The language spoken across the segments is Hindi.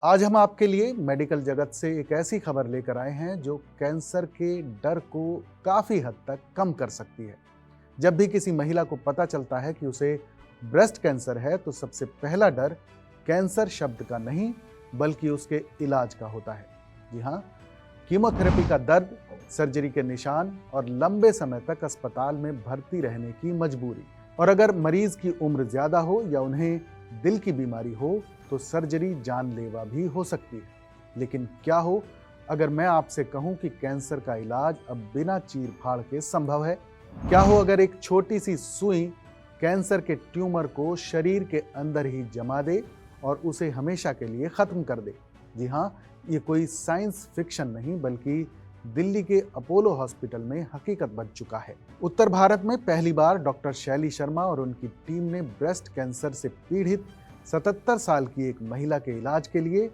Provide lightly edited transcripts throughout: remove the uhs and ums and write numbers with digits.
आज हम आपके लिए मेडिकल जगत से एक ऐसी खबर लेकर आए हैं जो कैंसर के डर को काफी हद तक कम कर सकती है। जब भी किसी महिला को पता चलता है कि उसे ब्रेस्ट कैंसर है तो सबसे पहला डर कैंसर शब्द का नहीं बल्कि उसके इलाज का होता है। जी हाँ, कीमोथेरेपी का दर्द, सर्जरी के निशान और लंबे समय तक अस्पताल में भर्ती रहने की मजबूरी। और अगर मरीज की उम्र ज्यादा हो या उन्हें दिल की बीमारी हो तो सर्जरी जानलेवा भी हो सकती है। लेकिन क्या हो अगर मैं आपसे कहूं कि कैंसर का इलाज अब बिना चीर फाड़ के संभव है? क्या हो अगर एक छोटी सी सुई कैंसर के ट्यूमर को शरीर के अंदर ही जमा दे और उसे हमेशा के लिए खत्म कर दे? जी हाँ, ये कोई साइंस फिक्शन नहीं बल्कि दिल्ली के अपोलो हॉस्पिटल में हकीकत बन चुका है। उत्तर भारत में पहली बार डॉक्टर शैली शर्मा और उनकी टीम ने ब्रेस्ट कैंसर से पीड़ित 77 साल की एक महिला के इलाज के लिए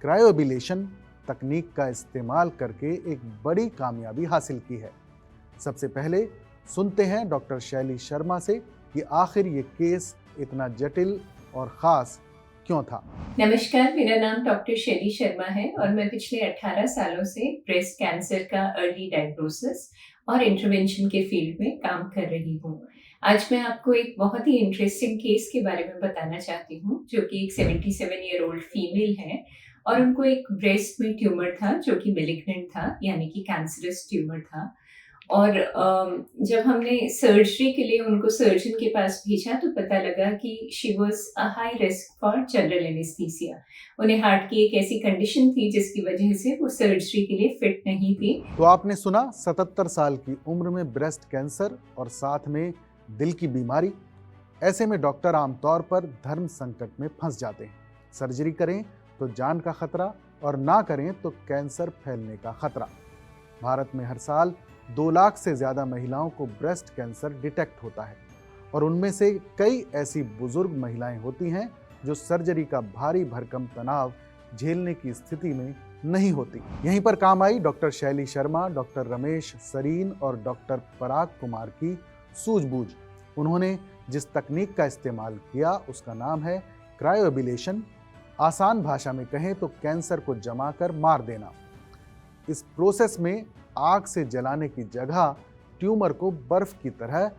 क्रायोएबिलेशन तकनीक का इस्तेमाल करके एक बड़ी कामयाबी हासिल की है। सबसे पहले सुनते हैं डॉक्टर शैली शर्मा से कि आखिर ये केस इतना जटिल और खास क्यों था। नमस्कार, मेरा नाम डॉक्टर शैली शर्मा है और मैं पिछले 18 सालों से ब्रेस्ट कैंसर का अर्ली डायग्नोसिस और इंटरवेंशन के फील्ड में काम कर रही हूँ। आज मैं आपको एक बहुत ही इंटरेस्टिंग केस के बारे में बताना चाहती हूँ, जो कि एक 77 ईयर ओल्ड फीमेल है और उनको एक ब्रेस्ट में ट्यूमर था जो कि मैलिग्नेंट था, यानी कि कैंसरस ट्यूमर था। और जब हमने सर्जरी के लिए उनको सर्जन के पास भेजा तो पता लगा कि she was a high risk for general anaesthesia. उन्हें हार्ट की एक ऐसी कंडीशन थी जिसकी वजह से वो सर्जरी के लिए फिट नहीं थी। तो आपने सुना, 77 साल की उम्र में ब्रेस्ट कैंसर और साथ में दिल की बीमारी। ऐसे में डॉक्टर आमतौर पर धर्म संकट में फंस जाते हैं। सर्जरी करें तो जान का खतरा और ना करें तो कैंसर फैलने का खतरा। भारत में हर साल 2 लाख से ज्यादा महिलाओं को ब्रेस्ट कैंसर डिटेक्ट होता है और उनमें से कई ऐसी बुजुर्ग महिलाएं होती हैं जो सर्जरी का भारी भरकम तनाव झेलने की स्थिति में नहीं होती। यहीं पर काम आई डॉक्टर शैली शर्मा, डॉक्टर रमेश सरीन और डॉक्टर पराग कुमार की सूझबूझ। उन्होंने जिस तकनीक का इस्तेमाल किया उसका नाम है क्रायोएबिलेशन। आसान भाषा में कहें तो कैंसर को जमाकर मार देना। इस प्रोसेस में आग से जलाने की जगह ट्यूमर को बर्फ की तरह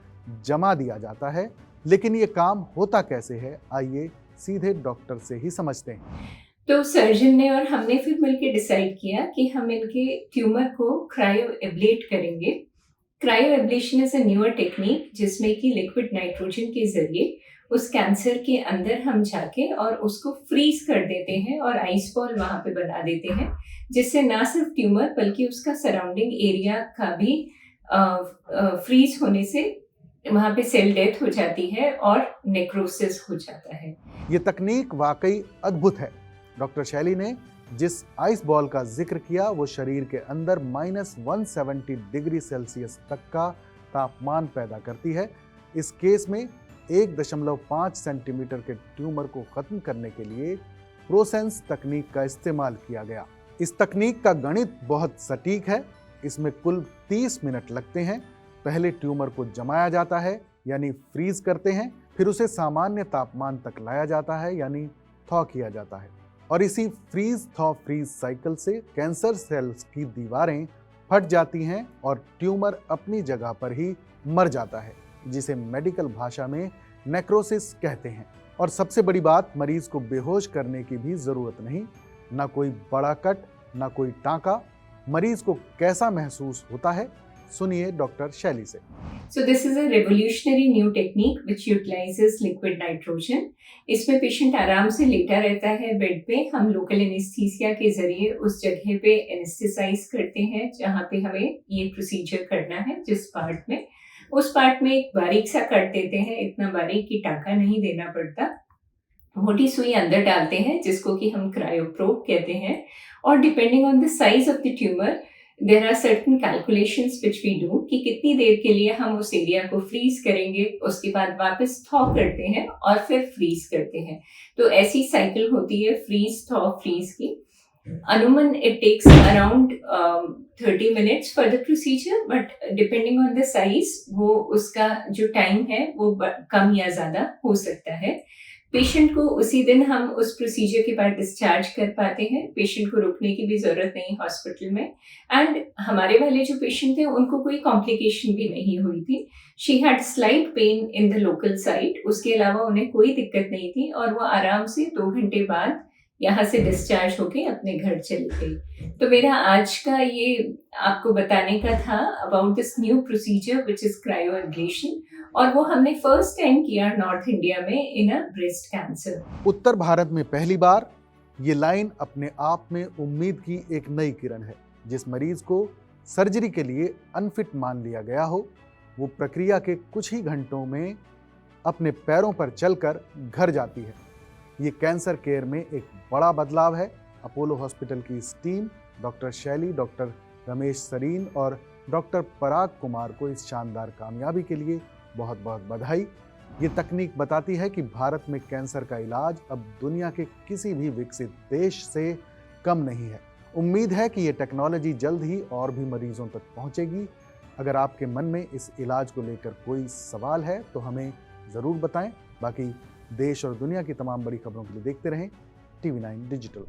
जमा दिया जाता है। लेकिन ये काम होता कैसे है, आइए सीधे डॉक्टर से ही समझते हैं। तो सर्जन ने और हमने फिर मिलकर डिसाइड किया कि हम इनके ट्यूमर को क्रायो एब्लेट करेंगे। Cryo ablation is a newer technique जिसमें कि लिक्विड नाइट्रोजन के जरिए उस कैंसर के अंदर हम जाके और उसको फ्रीज कर देते हैं और आइस बॉल वहां पे बना देते हैं, जिससे ना सिर्फ ट्यूमर बल्कि उसका सराउंडिंग एरिया का भी फ्रीज होने से वहां पे सेल डेथ हो जाती है और नेक्रोसिस हो जाता है। ये तकनीक वाकई अद्भुत है। डॉक्टर शैली ने जिस आइस बॉल का जिक्र किया वो शरीर के अंदर -170 डिग्री सेल्सियस तक का तापमान पैदा करती है। इस केस में 1.5 सेंटीमीटर के ट्यूमर को खत्म करने के लिए प्रोसेंस तकनीक का इस्तेमाल किया गया। इस तकनीक का गणित बहुत सटीक है। इसमें कुल 30 मिनट लगते हैं। पहले ट्यूमर को जमाया जाता है यानी फ्रीज करते हैं, फिर उसे सामान्य तापमान तक लाया जाता है यानी थॉ किया जाता है। और इसी फ्रीज थॉ फ्रीज साइकिल से कैंसर सेल्स की दीवारें फट जाती हैं और ट्यूमर अपनी जगह पर ही मर जाता है, जिसे मेडिकल भाषा में नेक्रोसिस कहते हैं। और सबसे बड़ी बात, मरीज को बेहोश करने की भी जरूरत नहीं। ना कोई बड़ा कट, ना कोई टांका। मरीज को कैसा महसूस होता है, सुनिए डॉक्टर शैली से। So this is a revolutionary new technique which utilizes liquid nitrogen. इसमें पेशेंट आराम से लेटा रहता है बेड पे। हम लोकल एनेस्थीसिया के जरिए उस जगह पे एनेस्थेसाइज करते हैं जहाँ पे हमें ये प्रोसीजर करना है। जिस पार्ट में, उस पार्ट में एक बारीक सा कट देते हैं, इतना बारीक कि टाका नहीं देना पड़ता। मोटी सुई अंदर डालते हैं जिसको कि हम क्रायोप्रोब कहते हैं। और depending on the size of the tumour there are certain calculations which we do कि कितनी देर के लिए हम उस एरिया को फ्रीज करेंगे, उसके बाद वापस थॉ करते हैं और फिर फ्रीज करते हैं। तो ऐसी साइकिल होती है फ्रीज थॉ फ्रीज की। अनुमान it takes around 30 minutes for the procedure, but depending on the size वो उसका जो टाइम है वो कम या ज्यादा हो सकता है। पेशेंट को उसी दिन हम उस प्रोसीजर के बाद डिस्चार्ज कर पाते हैं। पेशेंट को रुकने की भी ज़रूरत नहीं हॉस्पिटल में। एंड हमारे वाले जो पेशेंट थे उनको कोई कॉम्प्लिकेशन भी नहीं हुई थी। She had slight pain in the local site, उसके अलावा उन्हें कोई दिक्कत नहीं थी और वो आराम से 2 घंटे बाद यहाँ से डिस्चार्ज होके अपने घर चली गई। तो मेरा आज का ये आपको बताने का था about this new procedure which is cryoablation, और वो हमने फर्स्ट टाइम किया नॉर्थ इंडिया में इन अ ब्रेस्ट कैंसर। उत्तर भारत में पहली बार ये लाइन अपने आप में उम्मीद की एक नई किरण है। जिस मरीज को सर्जरी के लिए अनफिट मान लिया गया हो, वो प्रक्रिया के कुछ ही घंटों में अपने पैरों पर चलकर घर जाती है। ये कैंसर केयर में एक बड़ा बदलाव है। अपोलो हॉस्पिटल की इस टीम, डॉक्टर शैली, डॉक्टर रमेश सरीन और डॉक्टर पराग कुमार को इस शानदार कामयाबी के लिए बहुत बहुत बधाई। ये तकनीक बताती है कि भारत में कैंसर का इलाज अब दुनिया के किसी भी विकसित देश से कम नहीं है। उम्मीद है कि ये टेक्नोलॉजी जल्द ही और भी मरीजों तक पहुंचेगी। अगर आपके मन में इस इलाज को लेकर कोई सवाल है तो हमें ज़रूर बताएं। बाकी देश और दुनिया की तमाम बड़ी खबरों के लिए देखते रहें TV9 डिजिटल।